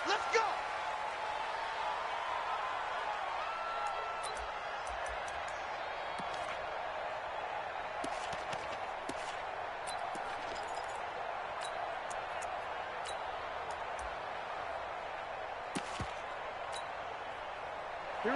Let's go.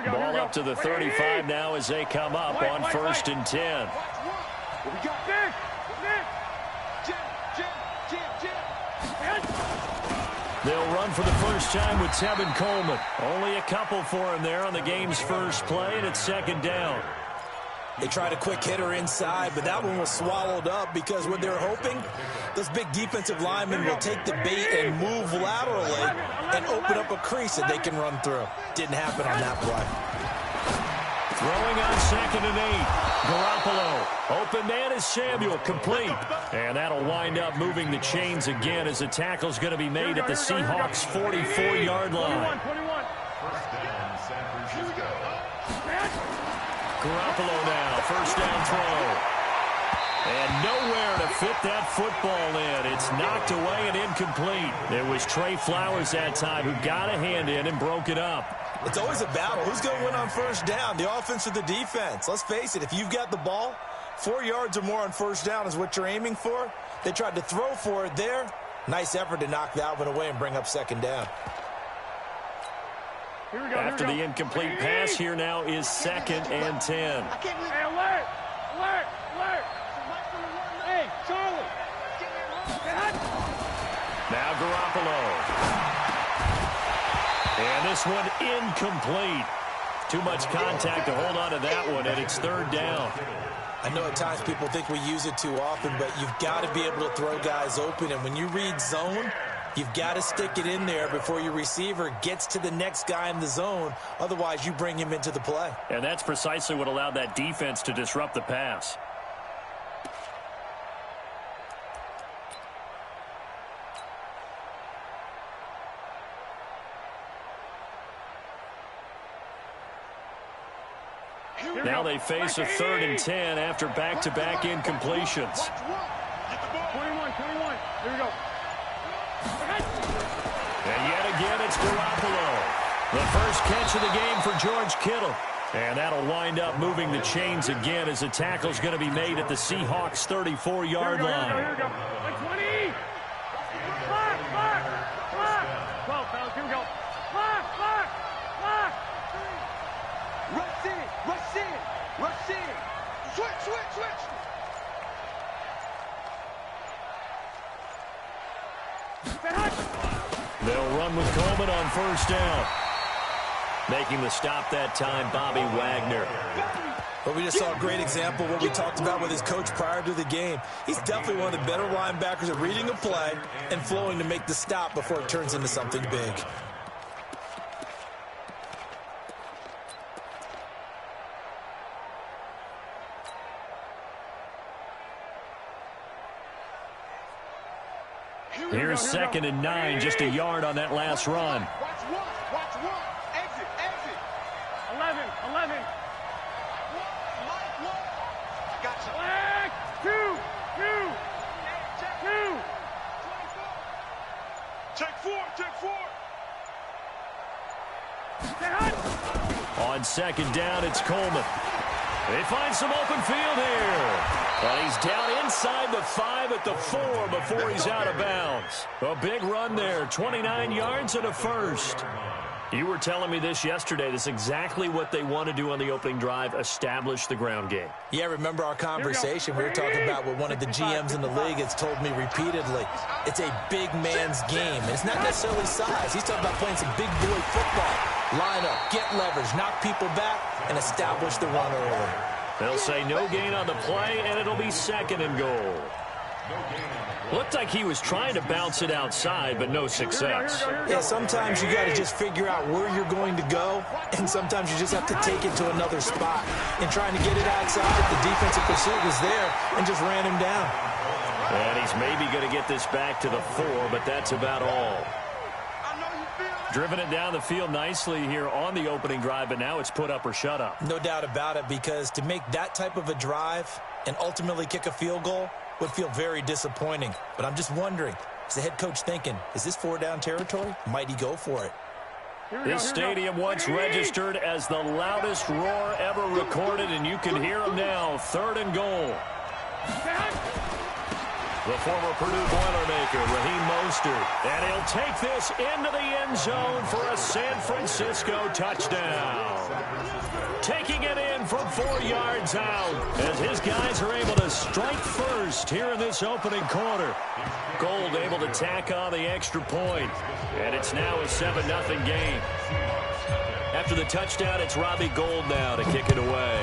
Ball up to the 35 now as they come up on 1st and 10. They'll run for the first time with Tevin Coleman. Only a couple for him there on the game's first play, and it's 2nd down. They tried a quick hitter inside, but that one was swallowed up because what they're hoping, those big defensive linemen will take the bait and move laterally and open up a crease that they can run through. Didn't happen on that play. Throwing on 2nd and 8. Garoppolo. Open man is Samuel. Complete. And that'll wind up moving the chains again as the tackle's going to be made at the Seahawks' 44-yard line. Garoppolo now, 1st down throw. And nowhere to fit that football in. It's knocked away and incomplete. It was Trey Flowers that time who got a hand in and broke it up. It's always a battle. Who's going to win on 1st down, the offense or the defense? Let's face it, if you've got the ball, 4 yards or more on 1st down is what you're aiming for. They tried to throw for it there. Nice effort to knock that one away and bring up 2nd down. After the incomplete pass, here now is 2nd and 10. Hey, alert! Alert! Alert! Hey, Charlie! Now Garoppolo. And this one incomplete. Too much contact to hold on to that one, and it's 3rd down. I know at times people think we use it too often, but you've got to be able to throw guys open. And when you read zone, you've got to stick it in there before your receiver gets to the next guy in the zone. Otherwise, you bring him into the play. And that's precisely what allowed that defense to disrupt the pass. Now they face a 3rd and 10 after back-to-back incompletions. 21. Here we go. And yet again, it's Garoppolo. The first catch of the game for George Kittle. And that'll wind up moving the chains again as the tackle's going to be made at the Seahawks' 34-yard line. Here we go. 20. Clock. 12, fellas. Here we go. Clock. Rush in. Switch. They'll run with Coleman on 1st down. Making the stop that time, Bobby Wagner. But we just saw a great example of what we talked about with his coach prior to the game. He's definitely one of the better linebackers at reading a play and flowing to make the stop before it turns into something big. Here's 2nd and 9, just a yard on that last run. Watch one. Exit. 11. Gotcha. Flag. Two. Check four. On 2nd down, it's Coleman. They find some open field here. But he's down inside the 5 at the 4 before he's out of bounds. A big run there, 29 yards and a first. You were telling me this yesterday. This is exactly what they want to do on the opening drive, establish the ground game. Yeah, remember our conversation? We were talking about what one of the GMs in the league has told me repeatedly. It's a big man's game. And it's not necessarily size. He's talking about playing some big boy football. Line up, get leverage, knock people back, and establish the run early. They'll say no gain on the play, and it'll be 2nd and goal. Looked like he was trying to bounce it outside, but no success. Yeah, sometimes you got to just figure out where you're going to go, and sometimes you just have to take it to another spot. And trying to get it outside, the defensive pursuit was there and just ran him down. And he's maybe going to get this back to the 4, but that's about all. Driven it down the field nicely here on the opening drive, but now it's put up or shut up. No doubt about it, because to make that type of a drive and ultimately kick a field goal would feel very disappointing. But I'm just wondering, Is the head coach thinking, is this 4-down territory? Might he go for it? This stadium once registered as the loudest roar ever recorded, and you can hear them now. 3rd and goal. The former Purdue Boilermaker, Raheem Mostert. And he'll take this into the end zone for a San Francisco touchdown. Taking it in from 4 yards out as his guys are able to strike first here in this opening quarter. Gold able to tack on the extra point. And it's now a 7-0 game. After the touchdown, it's Robbie Gould now to kick it away.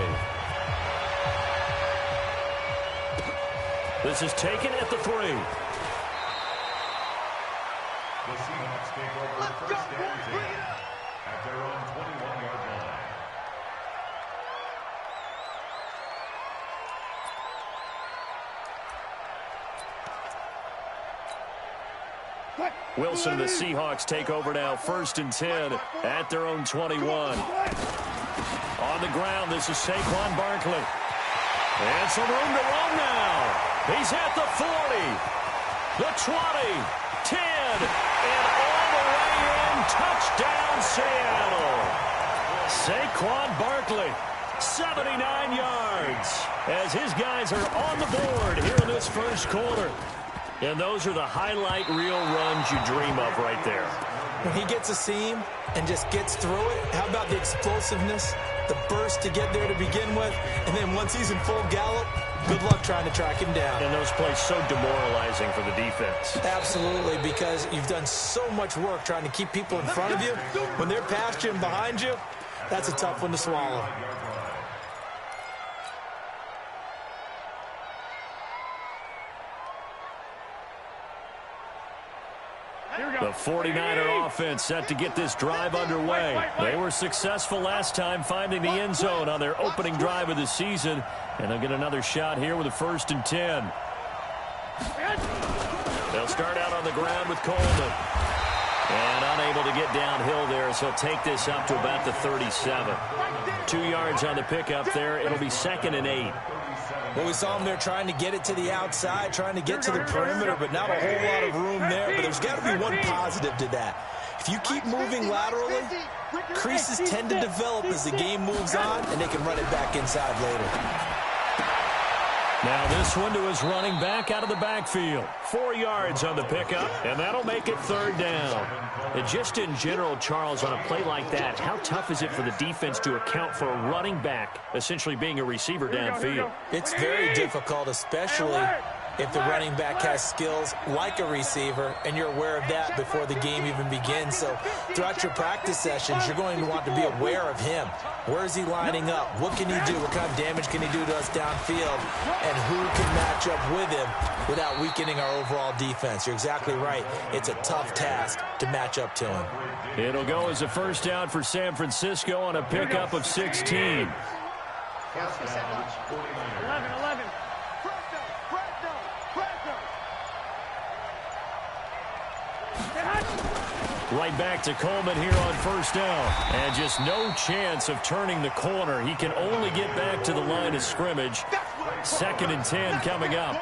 This is taken at the 3. The Seahawks take over the first down at their own 21-yard line. Wilson and the Seahawks take over now, 1st and 10 at their own 21. On the ground, this is Saquon Barkley. And some room to run now. He's at the 40, the 20, 10, and all the way in. Touchdown, Seattle. Saquon Barkley, 79 yards, as his guys are on the board here in this first quarter. And those are the highlight reel runs you dream of right there. When he gets a seam and just gets through it, how about the explosiveness, the burst to get there to begin with, and then once he's in full gallop, good luck trying to track him down. And those plays so demoralizing for the defense. Absolutely, because you've done so much work trying to keep people in front of you. When they're past you and behind you, that's a tough one to swallow. The 49er offense set to get this drive underway. They were successful last time finding the end zone on their opening drive of the season. And they'll get another shot here with a 1st and 10. They'll start out on the ground with Coleman. And unable to get downhill there, so he'll take this up to about the 37. 2 yards on the pickup there. It'll be 2nd and 8. Well, we saw him there trying to get it to the outside, trying to get to the perimeter, but not a whole lot of room there. But there's got to be one positive to that. If you keep moving laterally, creases tend to develop as the game moves on, and they can run it back inside later. Now this one to his running back out of the backfield. 4 yards on the pickup, and that'll make it 3rd down. And just in general, Charles, on a play like that, how tough is it for the defense to account for a running back essentially being a receiver downfield? It's very difficult, especially if the running back has skills like a receiver, and you're aware of that before the game even begins. So throughout your practice sessions, you're going to want to be aware of him. Where is he lining up? What can he do? What kind of damage can he do to us downfield? And who can match up with him without weakening our overall defense? You're exactly right. It's a tough task to match up to him. It'll go as a 1st down for San Francisco on a pickup of 16. 11. Right back to Coleman here on 1st down. And just no chance of turning the corner. He can only get back to the line of scrimmage. 2nd and 10 coming up.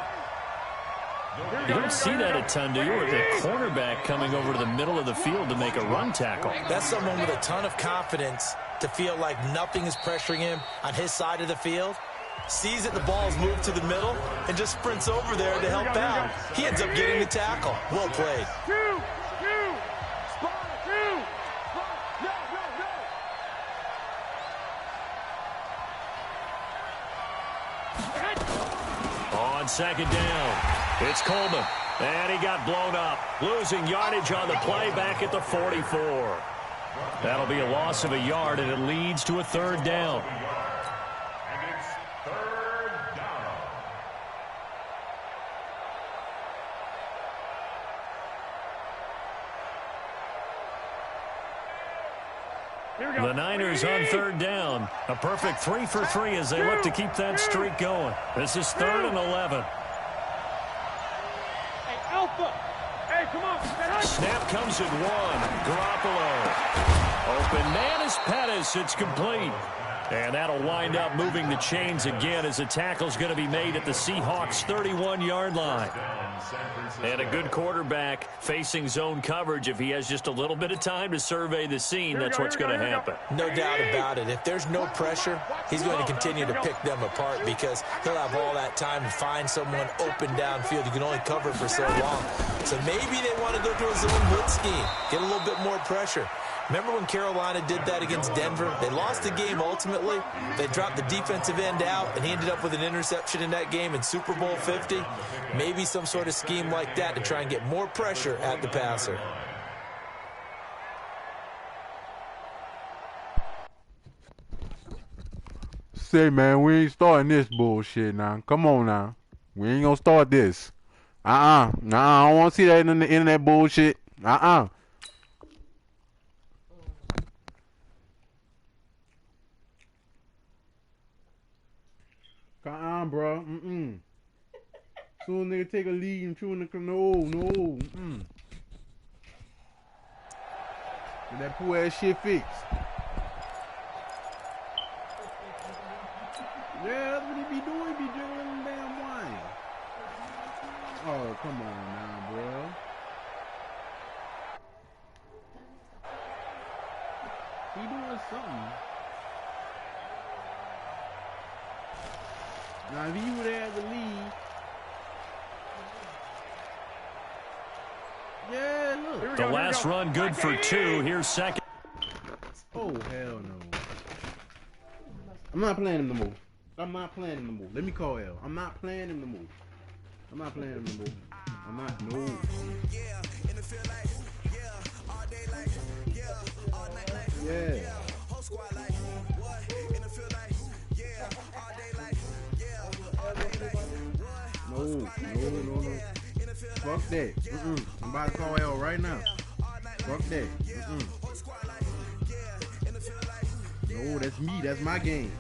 You don't see that a ton, do you? With the cornerback coming over to the middle of the field to make a run tackle. That's someone with a ton of confidence to feel like nothing is pressuring him on his side of the field. Sees that the ball's moved to the middle and just sprints over there to help out. He ends up getting the tackle. Well played. On 2nd down, it's Coleman. And he got blown up. Losing yardage on the play back at the 44. That'll be a loss of a yard, and it leads to a 3rd down. And it's 3rd down. The Niners on 3rd down. A perfect 3 for 3 as they look to keep that streak going. This is 3rd and 11. Hey, Alpha. Hey, come on. Snap comes at 1. Garoppolo. Open man is Pettis. It's complete. And that'll wind up moving the chains again as a tackle's going to be made at the Seahawks' 31-yard line. And a good quarterback facing zone coverage. If he has just a little bit of time to survey the scene, that's what's going to happen. No doubt about it. If there's no pressure, he's going to continue to pick them apart because he'll have all that time to find someone open downfield. You can only cover for so long. So maybe they want to go to a zone blitz scheme, get a little bit more pressure. Remember when Carolina did that against Denver? They lost the game ultimately. They dropped the defensive end out, and he ended up with an interception in that game in Super Bowl 50. Maybe some sort of scheme like that to try and get more pressure at the passer. Say, man, we ain't starting this bullshit now. Come on now. We ain't gonna start this. Nah, I don't want to see that in the internet bullshit. Bro. Soon nigga take a lead and chew in the no. Get that poor ass shit fixed. Yeah, that's what he be doing. He be jiggling them damn wine. Oh, come on now, bro. He doing something. Now, if he would have had the lead. Yeah, look. The last run good for 2. Here's second. Oh, hell no. I'm not playing him no more. I'm not playing him no more. Let me call L. I'm not playing him no more. I'm not playing him no more. I'm not, no. Yeah. No. Fuck that. I'm about to call L right now. Fuck that. No, that's me. That's my game.